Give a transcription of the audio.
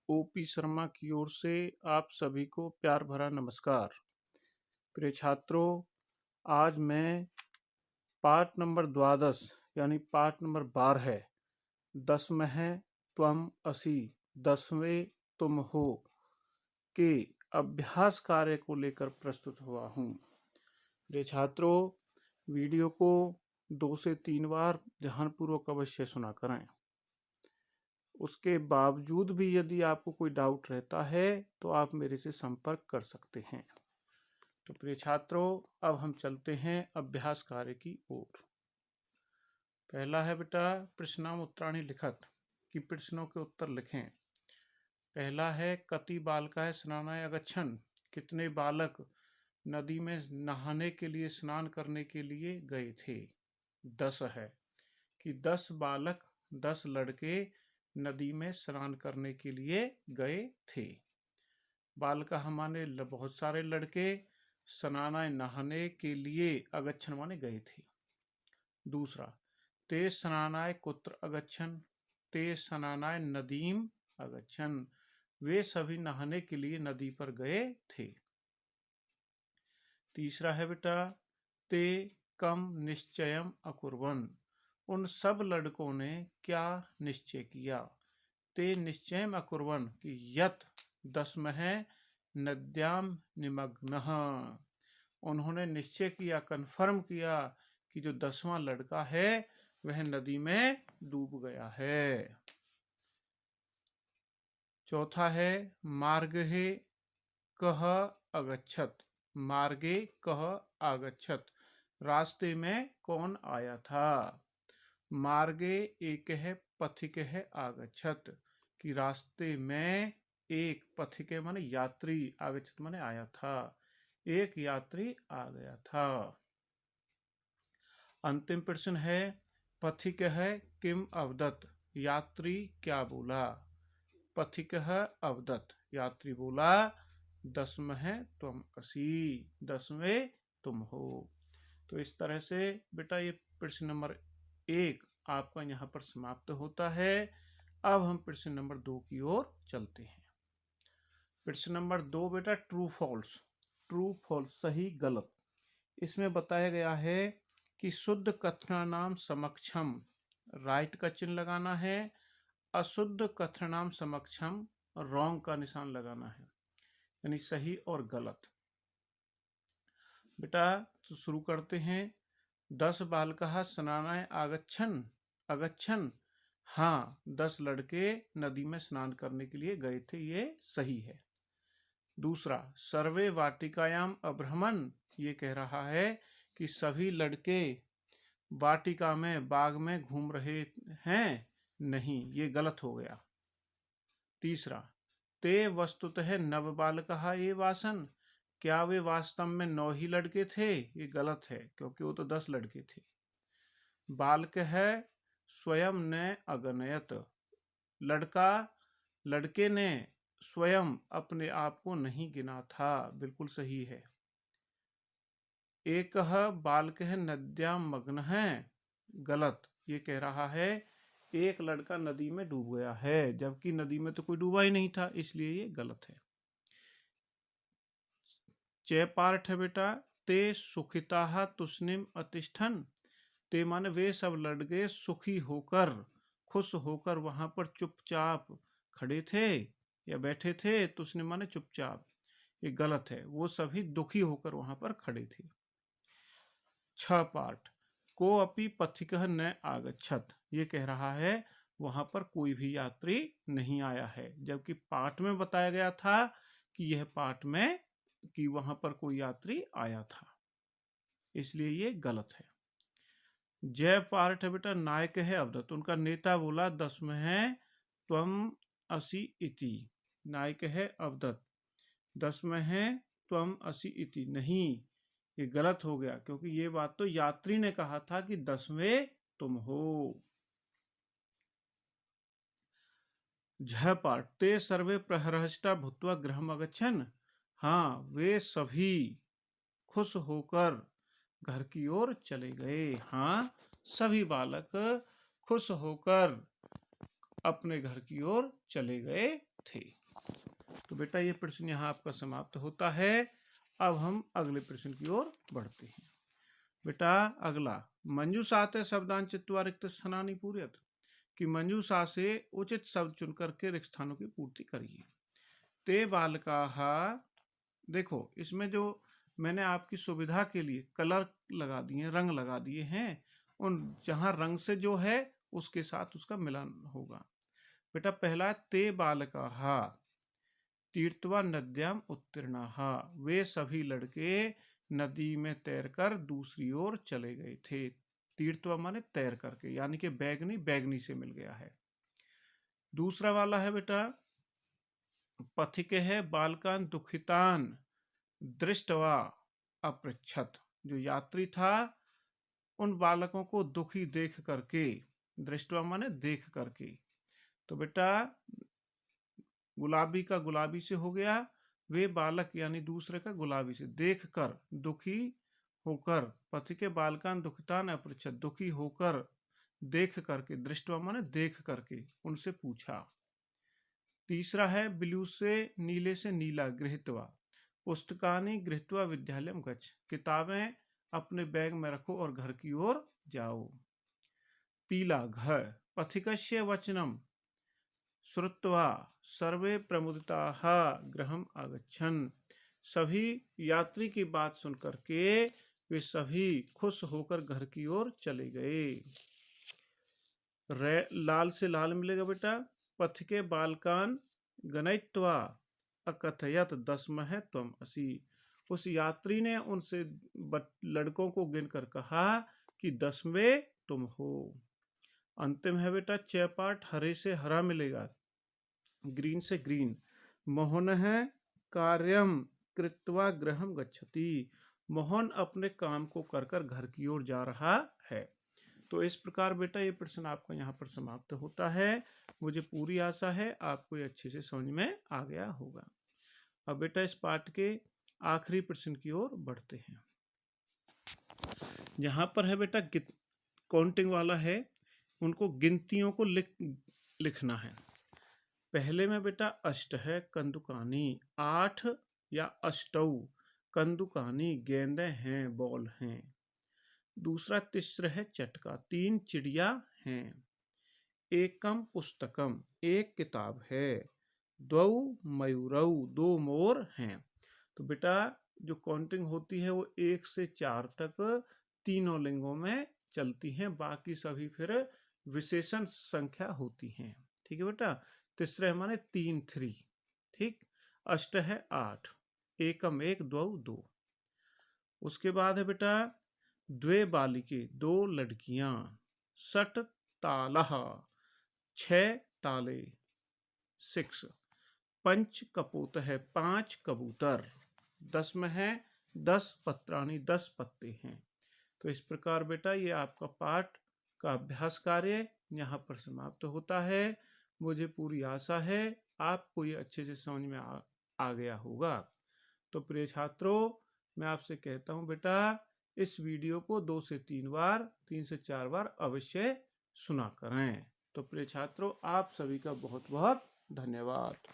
OP Sharma की ओर से आप सभी को प्यार भरा नमस्कार। प्रिय छात्रों, आज मैं पाठ नंबर 12 यानी पाठ नंबर 12 दसमः त्वम असि, 10वें तुम हो के अभ्यास कार्य को लेकर प्रस्तुत हुआ हूँ। प्रिय छात्रों, वीडियो को 2 से 3 बार ध्यानपूर्वक अवश्य सुना करें। उसके बावजूद भी यदि आपको कोई डाउट रहता है तो आप मेरे से संपर्क कर सकते हैं। तो प्रिय छात्रों, अब हम चलते हैं अभ्यास कार्य की ओर। पहला है बेटा प्रश्नाम उत्तराणी लिखत कि प्रश्नों के उत्तर लिखें। पहला है कति बालकाय स्नानाय अगच्छन्, कितने बालक नदी में नहाने के लिए स्नान करने के लिए गए थे। 10 है कि 10 बालक 10 लड़के नदी में स्नान करने के लिए गए थे। बालका माने बहुत सारे लड़के, स्नानाय नहाने के लिए, अगच्छन माने गए थे। दूसरा, ते स्नानाय कुत्र अगच्छन, ते स्नानाय नदीम अगच्छन, वे सभी नहाने के लिए नदी पर गए थे। तीसरा है बेटा ते कम निश्चयम अकुर्वन, उन सब लड़कों ने क्या निश्चय किया। ते निश्चयम अकुर्वन कि यत 10मः नद्याम निमग्नः, उन्होंने निश्चय किया, कन्फर्म किया कि जो 10वां लड़का है वह नदी में डूब गया है। चौथा है मार्गे कह अगच्छत, मार्गे कह आगच्छत, रास्ते में कौन आया था। मार्गे एक है पथिक है आगच्छत, कि रास्ते में एक पथिक माने यात्री, आगच्छत माने आया था, एक यात्री आ गया था। अंतिम प्रश्न है पथिक है किम अवदत, यात्री क्या बोला। पथिक अवदत, यात्री बोला 10मः त्वम असि, 10वें तुम हो। तो इस तरह से बेटा ये प्रश्न नंबर 1 आपका यहाँ पर समाप्त होता है। अब हम प्रश्न नंबर 2 की ओर चलते हैं। प्रश्न नंबर 2 बेटा ट्रू फॉल्स, ट्रू फॉल्स सही गलत। इसमें बताया गया है कि शुद्ध कथनानाम समक्षम राइट का चिन्ह लगाना है, अशुद्ध कथनाम समक्षम रॉन्ग का निशान लगाना है, यानी सही और गलत। बेटा तो शुरू करते हैं। 10 बालकाः स्नानाय आगच्छन्, अगच्छन्, हाँ 10 लड़के नदी में स्नान करने के लिए गए थे, ये सही है। दूसरा, सर्वे वाटिकायाम अभ्रमन्, ये कह रहा है कि सभी लड़के वाटिका में, बाग में घूम रहे हैं, नहीं, ये गलत हो गया। तीसरा, ते वस्तुतः नव बालकाः एव आसन्, क्या वे वास्तव में 9 ही लड़के थे, ये गलत है क्योंकि वो तो 10 लड़के थे। बालक है स्वयं ने अगनयत, लड़के ने स्वयं अपने आप को नहीं गिना था, बिल्कुल सही है। एक बालक है नद्याम मग्न है, गलत, ये कह रहा है एक लड़का नदी में डूब गया है, जबकि नदी में तो कोई डूबा ही नहीं था, इसलिए ये गलत है। च पार्ट है बेटा ते सुखिता तुष्णिम अतिष्ठन, ते माने वे सब लड़के सुखी होकर, खुश होकर वहां पर चुपचाप खड़े थे या बैठे थे। तुष्णिम माने चुपचाप, ये गलत है, वो सभी दुखी होकर वहां पर खड़े थे। 6 पार्ट को अपि पथिकः न आगच्छत, ये कह रहा है वहां पर कोई भी यात्री नहीं आया है, जबकि पाठ में बताया गया था कि यह पाठ में कि वहां पर कोई यात्री आया था, इसलिए ये गलत है। जय पार्ट है बेटा नायक है अवदत, उनका नेता बोला 10मः त्वम असि इति, नायक है अवदत, 10मः त्वम असि इति, नहीं, ये गलत हो गया क्योंकि ये बात तो यात्री ने कहा था कि 10वें तुम हो। झ पार्ट ते सर्वे प्रहरष्टा भूत्वा गृहम् अगच्छन्, हाँ वे सभी खुश होकर घर की ओर चले गए, हाँ सभी बालक खुश होकर अपने घर की ओर चले गए थे। तो बेटा ये प्रश्न यहाँ आपका समाप्त होता है। अब हम अगले प्रश्न की ओर बढ़ते हैं। बेटा अगला, मंजूषाते शब्दान चित्वा रिक्त स्थानानि पूरयत, कि मंजूषा से उचित शब्द चुन करके रिक्त स्थानों की पूर्ति करिए। ते बालकाः, देखो इसमें जो मैंने आपकी सुविधा के लिए कलर लगा दिए, रंग लगा दिए हैं, उन जहां रंग से जो है उसके साथ उसका मिलन होगा। बेटा पहला, ते बालकाः तीर्थवा नद्याम उत्तीर्णाः, वे सभी लड़के नदी में तैरकर दूसरी ओर चले गए थे। तीर्थवा माने तैर करके, यानी कि बैगनी बैगनी से मिल गया है। दूसरा वाला है बेटा, पथिके है बालकान दुखितान दृष्टवा अपृच्छत, जो यात्री था उन बालकों को दुखी देख करके, दृष्टवा माने देख करके, तो बेटा गुलाबी का गुलाबी से हो गया, वे बालक यानी दूसरे का गुलाबी से, देख कर दुखी होकर, पति के बालकान दुखितान अपृच्छत, दुखी होकर देख करके, दृष्टवा माने देख करके उनसे पूछा। तीसरा है ब्लू से नीले से नीला गृहीत्वा, पुस्तकानि गृहीत्वा विद्यालयम गच्छ, किताबें अपने बैग में रखो और घर की ओर जाओ। पीला घर, पथिकस्य वचनम श्रुत्वा सर्वे प्रमुदिताः गृहम् आगच्छन्, सभी यात्री की बात सुन करके वे सभी खुश होकर घर की ओर चले गए। लाल से लाल मिलेगा बेटा, पथिके बालकान गणयित्वा अकथयत दस्मः त्वम् असि, उस यात्री ने उनसे लड़कों को गिनकर कहा कि 10वें तुम हो। अंतिम है बेटा चैपाट, हरे से हरा मिलेगा, ग्रीन से ग्रीन, मोहनः कार्यम कृत्वा गृहं गच्छति, मोहन अपने काम को कर कर घर की ओर जा रहा है। तो इस प्रकार बेटा ये प्रश्न आपका यहाँ पर समाप्त होता है। मुझे पूरी आशा है आपको ये अच्छे से समझ में आ गया होगा। अब बेटा इस पाठ के आखिरी प्रश्न की ओर बढ़ते हैं। यहाँ पर है बेटा काउंटिंग वाला है, उनको गिनतियों को लिखना है। पहले में बेटा अष्ट है कंदुकानी, 8 या अष्टौ कंदुकानी गेंदे हैं, बॉल हैं। दूसरा तिस्र है चटका, 3 चिड़िया हैं। एकम पुस्तकम, 1 किताब है। द्वौ मयूरौ, 2 मोर हैं। तो बेटा जो काउंटिंग होती है वो 1 से 4 तक तीनों लिंगों में चलती हैं, बाकी सभी फिर विशेषण संख्या होती हैं। ठीक है बेटा, तीसरे हमारे 3 3, ठीक। अष्ट है 8, एकम 1, द्वौ 2। उसके बाद है बेटा द्वे बालिके, 2 लड़कियां। षट तालः, 6 ताले, 6। पंच कपोत है, 5 कबूतर। 10 में है 10 पत्राणी, 10 पत्ते हैं। तो इस प्रकार बेटा ये आपका पाठ का अभ्यास कार्य यहाँ पर समाप्त होता है। मुझे पूरी आशा है आपको ये अच्छे से समझ में आ गया होगा। तो प्रिय छात्रों, मैं आपसे कहता हूँ बेटा इस वीडियो को 2 से 3 बार, 3 से 4 बार अवश्य सुना करें। तो प्रिय छात्रों, आप सभी का बहुत बहुत धन्यवाद।